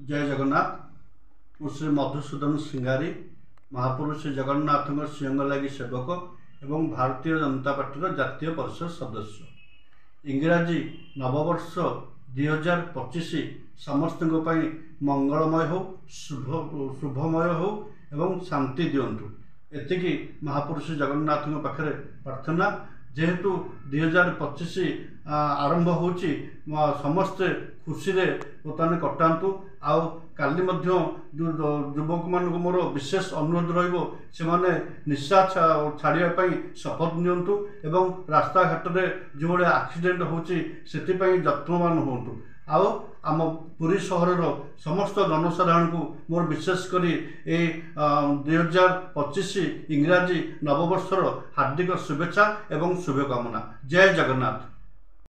जय जगन्नाथ। मु श्री मधुसूदन सिंगारी महापुरुष श्री जगन्नाथ सिंह लगी सेवक एवं भारतीय जनता पार्टी जातीय परिषद सदस्य। इंग्राजी नववर्ष 2025 समस्त मंगलमय हो, शुभमय हो एवं शांति दिंतु एतिकी महापुरुष जगन्नाथ पाखे प्रार्थना। जेहेतु 2025 आरंभ होची समस्ते खुशी रे बर्तमान कटातु। आउ काली युवक मान मोर विशेष अनुरोध रहिबो से माने निशा छाड़िया शपथ नियंतु एवं रास्ता घाट रे जो भाई एक्सीडेंट होची सेतिपई जत्नवान होंतु। आउ आम पुरी सहर समस्त जनसाधारण को मोर विशेष करी 2025 इंग्राजी नववर्षर हार्दिक शुभेच्छा एवं शुभकामना। जय जगन्नाथ।